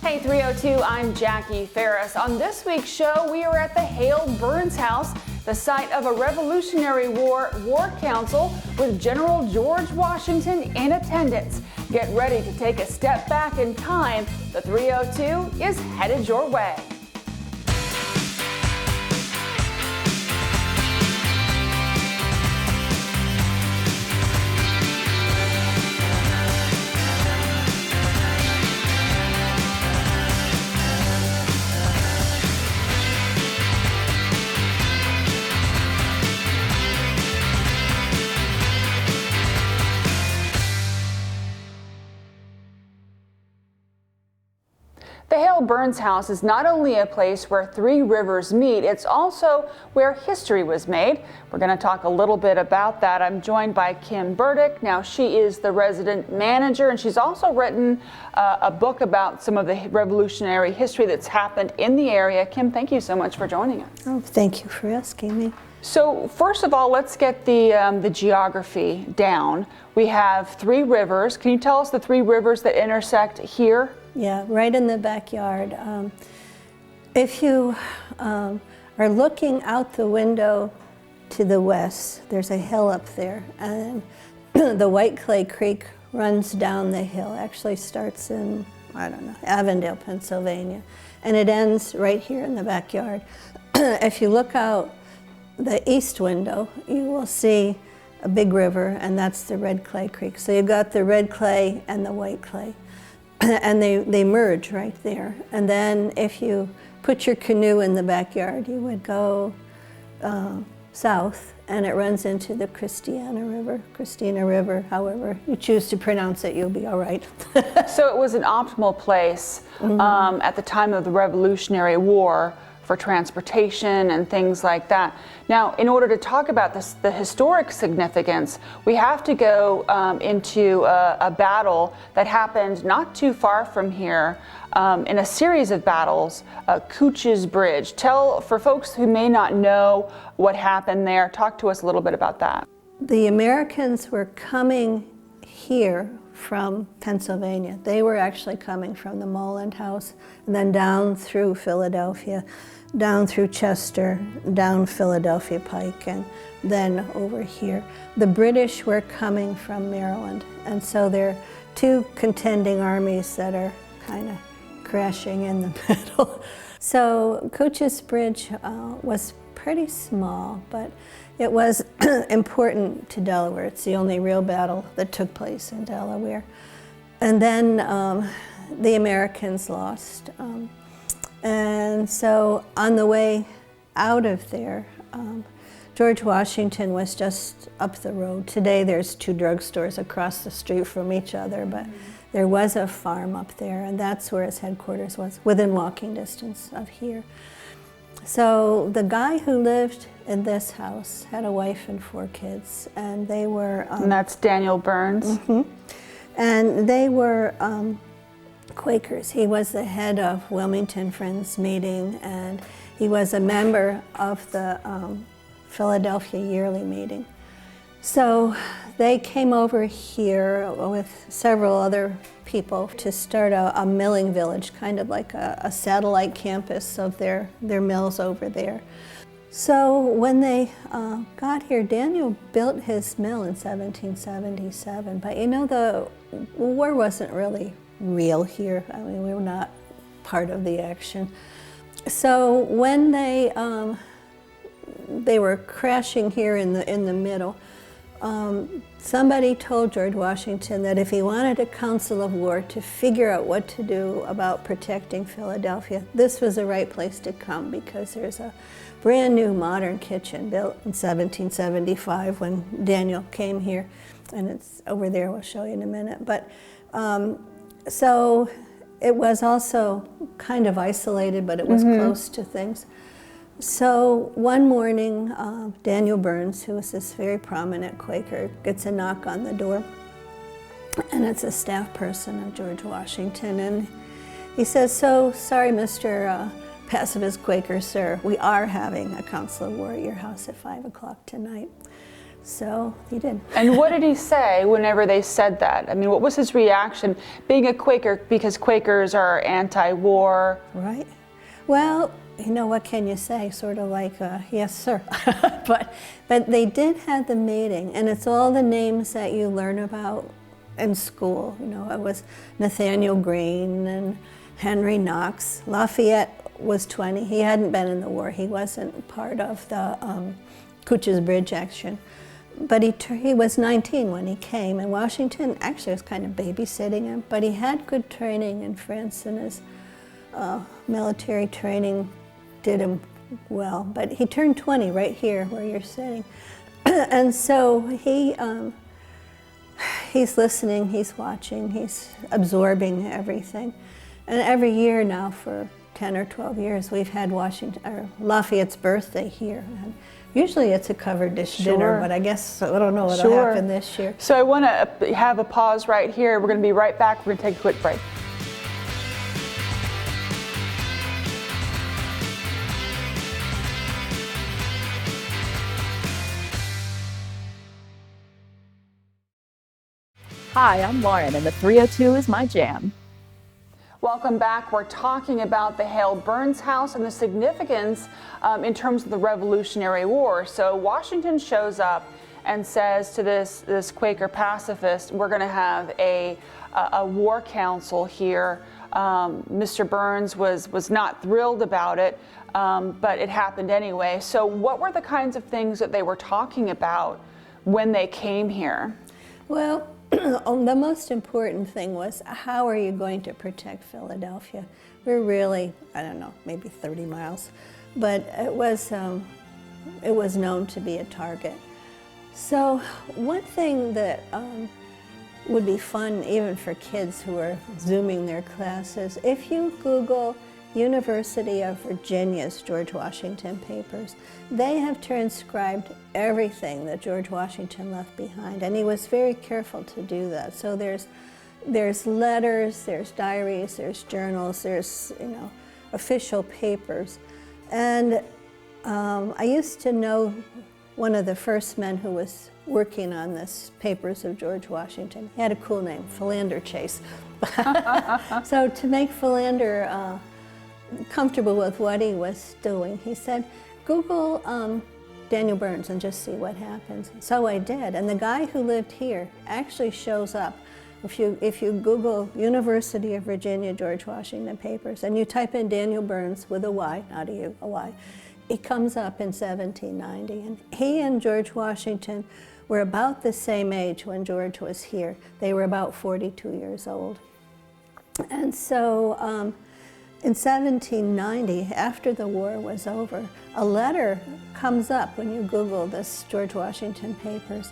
Hey 302, I'm Jackie Ferris. On this week's show, we are at the Hale Byrnes house, the site of a Revolutionary War council with General George Washington in attendance. Get ready to take a step back in time. The 302 is headed your way. The Hale Byrnes house is not only a place where three rivers meet, it's also where history was made. We're going to talk a little bit about that. I'm joined by Kim Burdick. Now, she is the resident manager, and she's also written a book about some of the revolutionary history that's happened in the area. Kim, thank you so much for joining us. Oh, thank you for asking me. So first of all, let's get the geography down. We have three rivers. Can you tell us the three rivers that intersect here? Yeah, right in the backyard. If you are looking out the window to the west, there's a hill up there, and the White Clay Creek runs down the hill. Actually starts in, I don't know, Avondale, Pennsylvania, and it ends right here in the backyard. If you look out the east window, you will see a big river, and that's the Red Clay Creek. So you've got the Red Clay and the White Clay. And they merge right there. And then if you put your canoe in the backyard, you would go south, and it runs into the Christina River, however you choose to pronounce it, you'll be all right. So it was an optimal place at the time of the Revolutionary War for transportation and things like that. Now, in order to talk about this, the historic significance, we have to go into a battle that happened not too far from here in a series of battles, Couch's Bridge. For folks who may not know what happened there, talk to us a little bit about that. The Americans were coming here from Pennsylvania. They were actually coming from the Mulland House, and then down through Philadelphia, down through Chester, down Philadelphia Pike, and then over here. The British were coming from Maryland, and so there are two contending armies that are kind of crashing in the middle. So Couch's Bridge was pretty small, but it was important to Delaware. It's the only real battle that took place in Delaware. And then the Americans lost. And so on the way out of there, George Washington was just up the road. Today there's two drugstores across the street from each other, but there was a farm up there, and that's where his headquarters was, within walking distance of here. So the guy who lived in this house had a wife and 4 kids, and they were... and that's Daniel Byrnes? And they were Quakers. He was the head of Wilmington Friends Meeting, and he was a member of the Philadelphia Yearly Meeting. So they came over here with several other people to start a milling village, kind of like a satellite campus of their mills over there. So when they got here, Daniel built his mill in 1777, but you know, the war wasn't really real here. I mean, we were not part of the action. So when they were crashing here in the middle, somebody told George Washington that if he wanted a council of war to figure out what to do about protecting Philadelphia, this was the right place to come, because there's a brand new modern kitchen built in 1775 when Daniel came here, and it's over there, we'll show you in a minute. But so it was also kind of isolated, but it was close to things. So one morning, Daniel Byrnes, who was this very prominent Quaker, gets a knock on the door, and it's a staff person of George Washington, and he says, "So sorry, Mr. Pacifist Quaker, sir, we are having a council of war at your house at 5 o'clock tonight." So he did. And what did he say whenever they said that? I mean, what was his reaction, being a Quaker, because Quakers are anti-war? Right. Well, you know, what can you say? Sort of like, yes, sir. but they did have the meeting, and it's all the names that you learn about in school. You know, it was Nathaniel Greene and Henry Knox. Lafayette was 20. He hadn't been in the war. He wasn't part of the Cooch's Bridge action. But he was 19 when he came, and Washington actually was kind of babysitting him, but he had good training in France, and his military training did him well. But he turned 20 right here where you're sitting. And so he's listening, he's watching, he's absorbing everything. And every year now for 10 or 12 years, we've had Lafayette's birthday here. And usually it's a covered dish dinner, but I guess, I don't know what'll happen this year. So I want to have a pause right here. We're going to be right back. We're going to take a quick break. Hi, I'm Lauren, and the 302 is my jam. Welcome back. We're talking about the Hale Byrnes house and the significance in terms of the Revolutionary War. So Washington shows up and says to this Quaker pacifist, we're going to have a war council here. Mr. Byrnes was not thrilled about it, but it happened anyway. So what were the kinds of things that they were talking about when they came here? Well, the most important thing was, how are you going to protect Philadelphia? We're really, I don't know, maybe 30 miles, but it was known to be a target. So one thing that would be fun even for kids who are Zooming their classes, if you Google University of Virginia's George Washington papers, they have transcribed everything that George Washington left behind, and he was very careful to do that. So there's letters, there's diaries, there's journals, there's, you know, official papers. And I used to know one of the first men who was working on this papers of George Washington. He had a cool name, Philander Chase. So to make Philander comfortable with what he was doing, he said, Google Daniel Byrnes and just see what happens. So I did, and the guy who lived here actually shows up. If you Google University of Virginia George Washington papers and you type in Daniel Byrnes with a Y, not a U, a Y, it comes up in 1790. And he and George Washington were about the same age when George was here. They were about 42 years old. And so in 1790, after the war was over, a letter comes up when you Google this George Washington papers.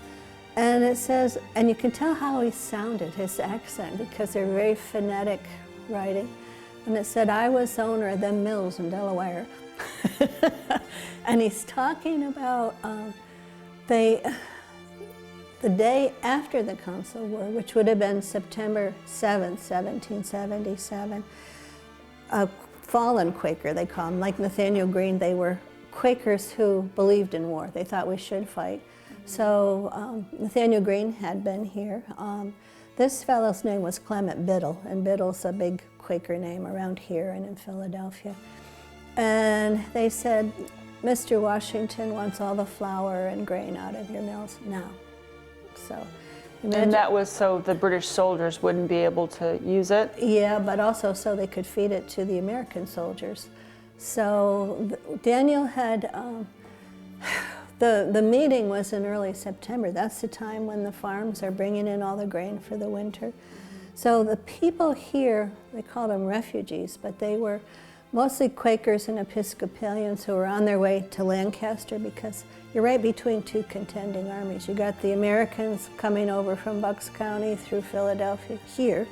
And it says, and you can tell how he sounded, his accent, because they're very phonetic writing. And it said, I was owner of them mills in Delaware. And he's talking about the day after the Council War, which would have been September 7th, 1777. A fallen Quaker, they call them, like Nathaniel Greene, they were Quakers who believed in war. They thought we should fight. So Nathaniel Greene had been here. This fellow's name was Clement Biddle, and Biddle's a big Quaker name around here and in Philadelphia. And they said, Mr. Washington wants all the flour and grain out of your mills now. So, and that was so the British soldiers wouldn't be able to use it? Yeah, but also so they could feed it to the American soldiers. So Daniel had, the meeting was in early September. That's the time when the farms are bringing in all the grain for the winter. So the people here, they called them refugees, but they were mostly Quakers and Episcopalians who were on their way to Lancaster, because you're right between two contending armies. You got the Americans coming over from Bucks County through Philadelphia here,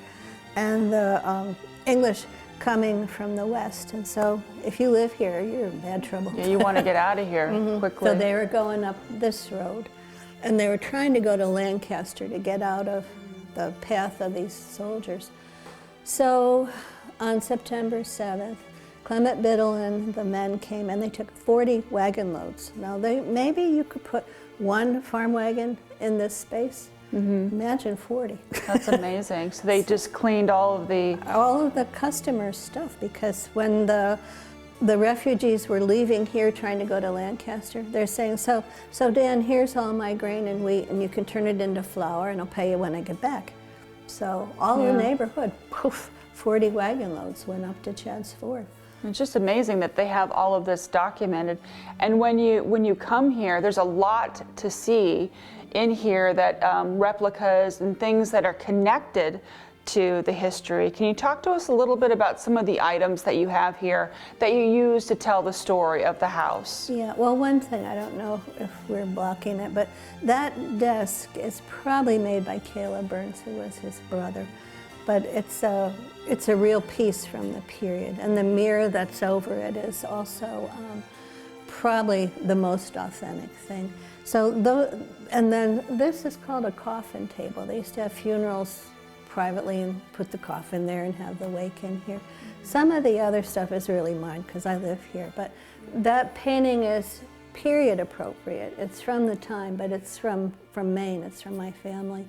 and the English coming from the west. And so if you live here, you're in bad trouble. Yeah, you want to get out of here quickly. So they were going up this road, and they were trying to go to Lancaster to get out of the path of these soldiers. So on September 7th, Clement Biddle and the men came and they took 40 wagon loads. Now, maybe you could put one farm wagon in this space. Imagine 40. That's amazing. So they just cleaned all of the customers' stuff, because when the refugees were leaving here trying to go to Lancaster, they're saying, so Dan, here's all my grain and wheat, and you can turn it into flour and I'll pay you when I get back. So all the neighborhood, poof, 40 wagon loads went up to Chad's Ford. It's just amazing that they have all of this documented. And when you come here, there's a lot to see in here, that replicas and things that are connected to the history. Can you talk to us a little bit about some of the items that you have here that you use to tell the story of the house? Yeah, well, one thing, I don't know if we're blocking it, but that desk is probably made by Hale Byrnes, who was his brother. But it's a real piece from the period. And the mirror that's over it is also probably the most authentic thing. So, and then this is called a coffin table. They used to have funerals privately and put the coffin there and have the wake in here. Some of the other stuff is really mine because I live here, but that painting is period appropriate. It's from the time, but it's from Maine, it's from my family.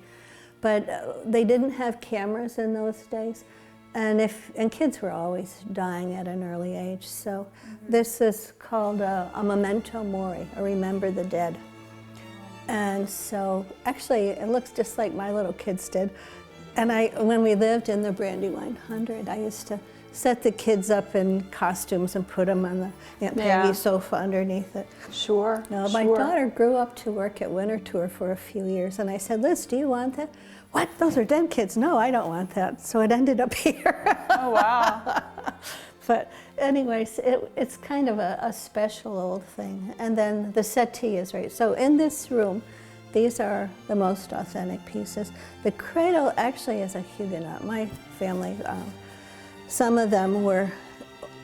But they didn't have cameras in those days, and kids were always dying at an early age. So this is called a memento mori, a remember the dead. And so actually it looks just like my little kids did. And when we lived in the Brandywine 100, I used to set the kids up in costumes and put them on the Aunt Peggy sofa underneath it. Sure. No, my daughter grew up to work at Winter Tour for a few years, and I said, Liz, do you want that? What? Those are dead kids. No, I don't want that. So it ended up here. Oh, wow. But anyways, it's kind of a special old thing. And then the settee is right. So in this room, these are the most authentic pieces. The cradle actually is a Huguenot. My family, some of them were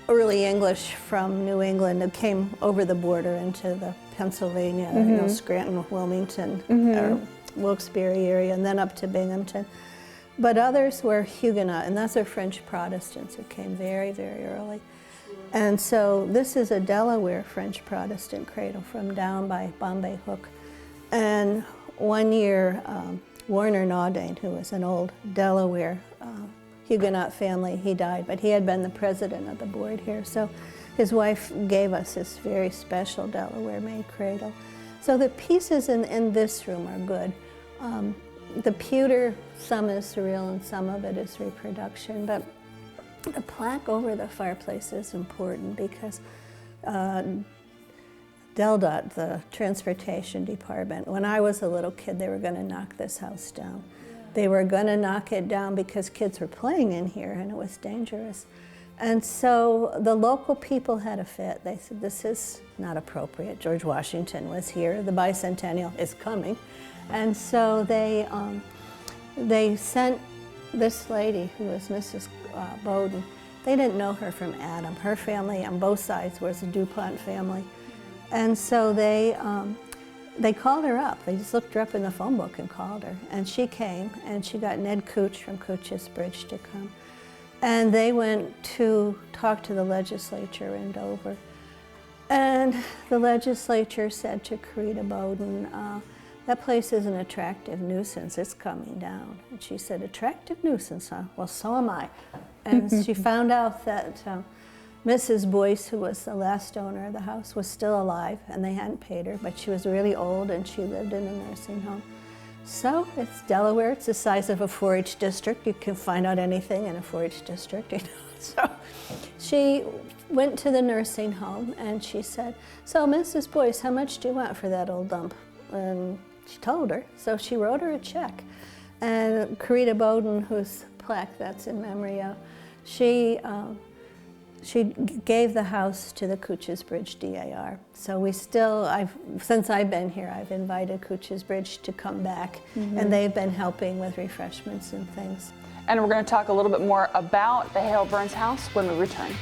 early English from New England who came over the border into the Pennsylvania, Scranton, Wilmington, or Wilkes-Barre area, and then up to Binghamton. But others were Huguenot, and those are French Protestants who came very, very early. And so this is a Delaware French Protestant cradle from down by Bombay Hook. And one year, Warner Naudane, who was an old Delaware Huguenot family, he died, but he had been the president of the board here. So his wife gave us this very special Delaware-made cradle. So the pieces in this room are good. The pewter, some is surreal and some of it is reproduction, but the plaque over the fireplace is important because DelDOT, the transportation department, when I was a little kid, they were going to knock this house down. They were going to knock it down because kids were playing in here and it was dangerous. And so the local people had a fit. They said, this is not appropriate. George Washington was here. The bicentennial is coming. And so they sent this lady, who was Mrs. Bowden. They didn't know her from Adam. Her family on both sides was a DuPont family. And so they called her up. They just looked her up in the phone book and called her. And she came, and she got Ned Cooch from Cooch's Bridge to come. And they went to talk to the legislature in Dover. And the legislature said to Carita Bowden, that place is an attractive nuisance, it's coming down. And she said, attractive nuisance, huh? Well, so am I. And she found out that Mrs. Boyce, who was the last owner of the house, was still alive, and they hadn't paid her, but she was really old and she lived in a nursing home. So it's Delaware, it's the size of a 4-H district. You can find out anything in a 4-H district, you know. So she went to the nursing home and she said, so Mrs. Boyce, how much do you want for that old dump? And she told her, so she wrote her a check. And Carita Bowden, whose plaque that's in memory of, she gave the house to the Cooch's Bridge DAR. So we still, since I've been here, I've invited Cooch's Bridge to come back, and they've been helping with refreshments and things. And we're going to talk a little bit more about the Hale Byrnes house when we return.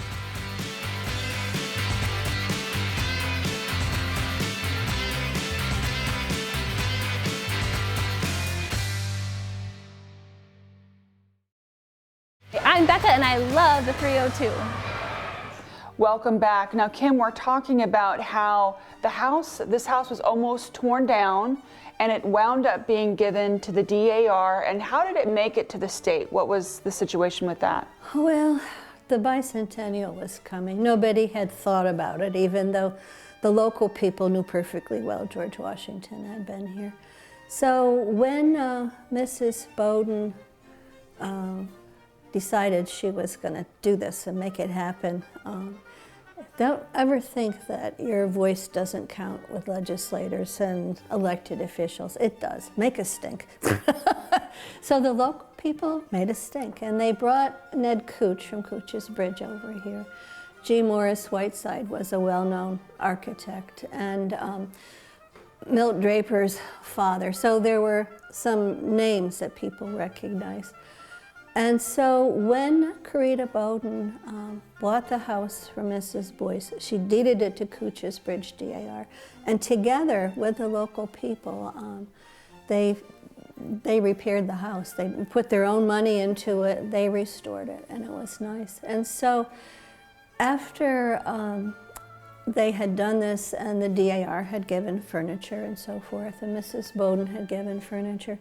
I'm Becca and I love the 302. Welcome back. Now, Kim, we're talking about how this house was almost torn down and it wound up being given to the DAR. And how did it make it to the state? What was the situation with that? Well, the bicentennial was coming. Nobody had thought about it, even though the local people knew perfectly well George Washington had been here. So when Mrs. Bowden decided she was going to do this and make it happen, don't ever think that your voice doesn't count with legislators and elected officials. It does. Make a stink. So the local people made a stink, and they brought Ned Cooch from Cooch's Bridge over here. G. Morris Whiteside was a well-known architect, and Milt Draper's father. So there were some names that people recognized. And so when Corita Bowden bought the house from Mrs. Boyce, she deeded it to Cooch's Bridge DAR. And together with the local people, they repaired the house. They put their own money into it, they restored it, and it was nice. And so after they had done this and the DAR had given furniture and so forth, and Mrs. Bowden had given furniture,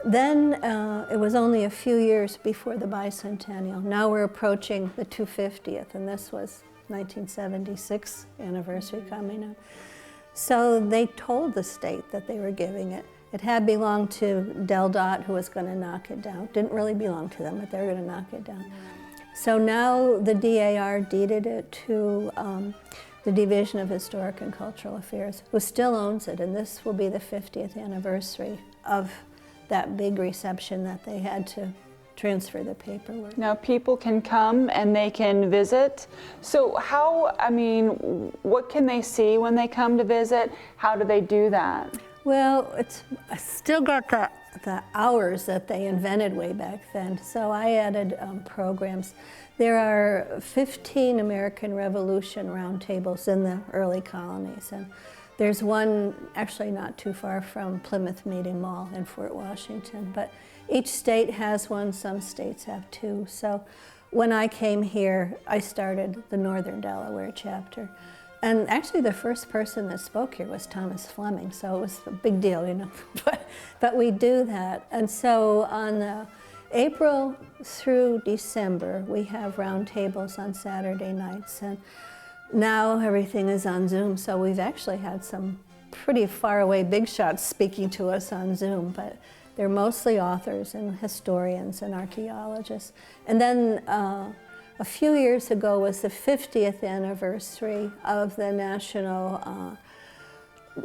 then it was only a few years before the bicentennial. Now we're approaching the 250th, and this was 1976 anniversary coming up. So they told the state that they were giving it. It had belonged to Del Dot, who was going to knock it down. Didn't really belong to them, but they were going to knock it down. So now the DAR deeded it to the Division of Historic and Cultural Affairs, who still owns it, and this will be the 50th anniversary of that big reception that they had to transfer the paperwork. Now people can come and they can visit. So what can they see when they come to visit? How do they do that? Well, I still got the hours that they invented way back then. So I added programs. There are 15 American Revolution roundtables in the early colonies. And there's one actually not too far from Plymouth Meeting Mall in Fort Washington, but each state has one, some states have two. So when I came here, I started the Northern Delaware chapter. And actually the first person that spoke here was Thomas Fleming, so it was a big deal, you know. But we do that. And so on April through December, we have roundtables on Saturday nights. And now everything is on Zoom, so we've actually had some pretty faraway big shots speaking to us on Zoom, but they're mostly authors and historians and archaeologists. And then a few years ago was the 50th anniversary of the National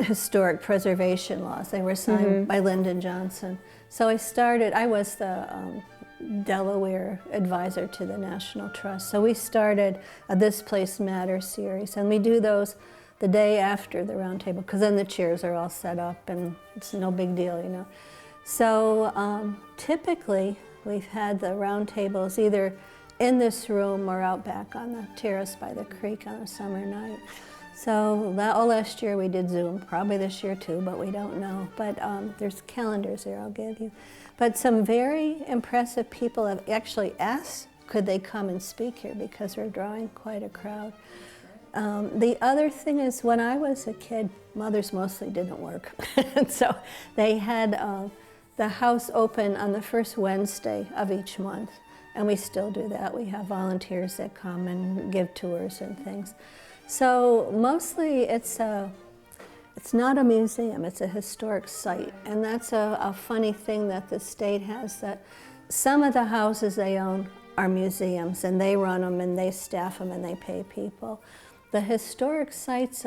Historic Preservation Laws. They were signed by Lyndon Johnson. So I was the Delaware advisor to the National Trust. So we started a This Place Matters series, and we do those the day after the roundtable, because then the chairs are all set up and it's no big deal, you know. So typically we've had the roundtables either in this room or out back on the terrace by the creek on a summer night. So last year we did Zoom, probably this year too, but we don't know. But there's calendars there I'll give you. But some very impressive people have actually asked, could they come and speak here, because we're drawing quite a crowd. The other thing is, when I was a kid, mothers mostly didn't work. And so they had the house open on the first Wednesday of each month. And we still do that. We have volunteers that come and give tours and things. So mostly it's not a museum, it's a historic site. And that's a funny thing that the state has, that some of the houses they own are museums, and they run them and they staff them and they pay people. The historic sites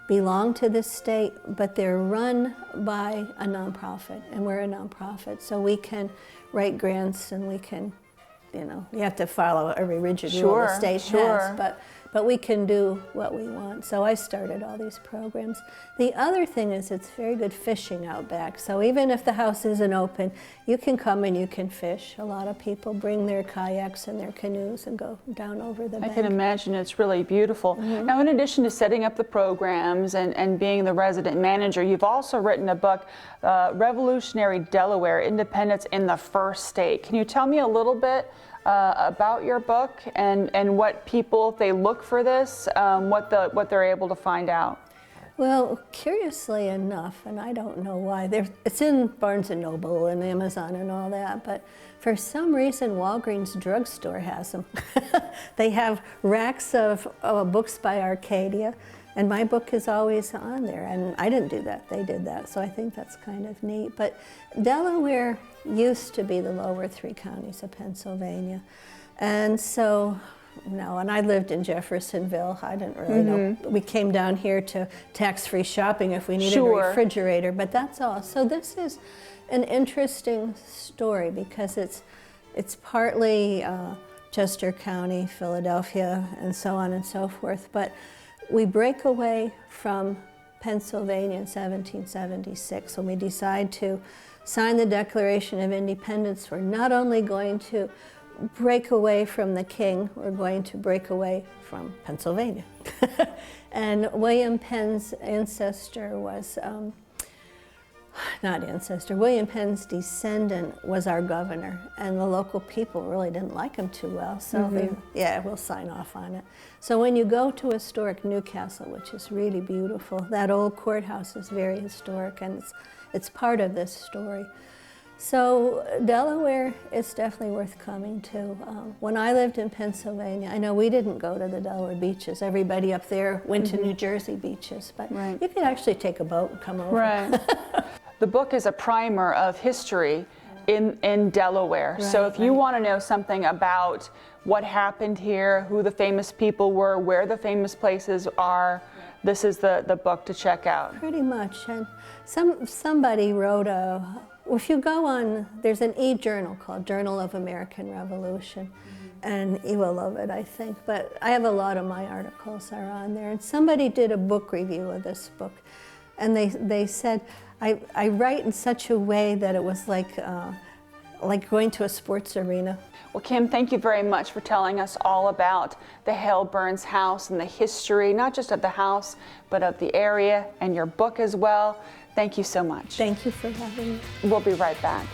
belong to the state, but they're run by a nonprofit, and we're a nonprofit. So we can write grants, and we can, you know, you have to follow every rigid rule the state has, but we can do what we want. So I started all these programs. The other thing is, it's very good fishing out back. So even if the house isn't open, you can come and you can fish. A lot of people bring their kayaks and their canoes and go down over the bank. I can imagine it's really beautiful. Now, in addition to setting up the programs and being the resident manager, you've also written a book, Revolutionary Delaware, Independence in the First State. Can you tell me a little bit about your book and what people, if they look for this, what they're able to find out? Well, curiously enough, and I don't know why, it's in Barnes & Noble and Amazon and all that, but for some reason Walgreens drugstore has them. They have racks of books by Arcadia, and my book is always on there, and I didn't do that, they did that, so I think that's kind of neat. But Delaware used to be the lower 3 counties of Pennsylvania, and so no, and I lived in Jeffersonville. I didn't really know. We came down here to tax-free shopping if we needed a refrigerator, but that's all. So this is an interesting story because it's partly Chester County, Philadelphia, and so on and so forth. But we break away from Pennsylvania in 1776 when we decide to sign the Declaration of Independence. We're not only going to break away from the king, we're going to break away from Pennsylvania. And William Penn's ancestor was, William Penn's descendant was our governor, and the local people really didn't like him too well, so we'll sign off on it. So when you go to historic Newcastle, which is really beautiful, that old courthouse is very historic, and it's part of this story. So Delaware is definitely worth coming to. When I lived in Pennsylvania, I know we didn't go to the Delaware beaches. Everybody up there went to New Jersey beaches, but you could actually take a boat and come over. Right. The book is a primer of history in Delaware. So if you want to know something about what happened here, who the famous people were, where the famous places are, this is the book to check out. Pretty much. And somebody wrote if you go on, there's an e-journal called Journal of American Revolution, and you will love it, I think. But I have a lot of my articles are on there. And somebody did a book review of this book, and they said, I write in such a way that it was like going to a sports arena. Well, Kim, thank you very much for telling us all about the Hale Byrnes house and the history, not just of the house, but of the area and your book as well. Thank you so much. Thank you for having me. We'll be right back.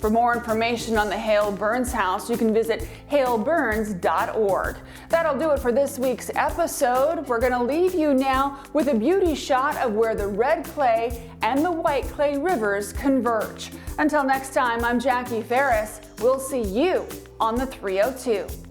For more information on the Hale Byrnes house, you can visit halebyrnes.org. That'll do it for this week's episode. We're going to leave you now with a beauty shot of where the red clay and the white clay rivers converge. Until next time, I'm Jackie Ferris. We'll see you on the 302.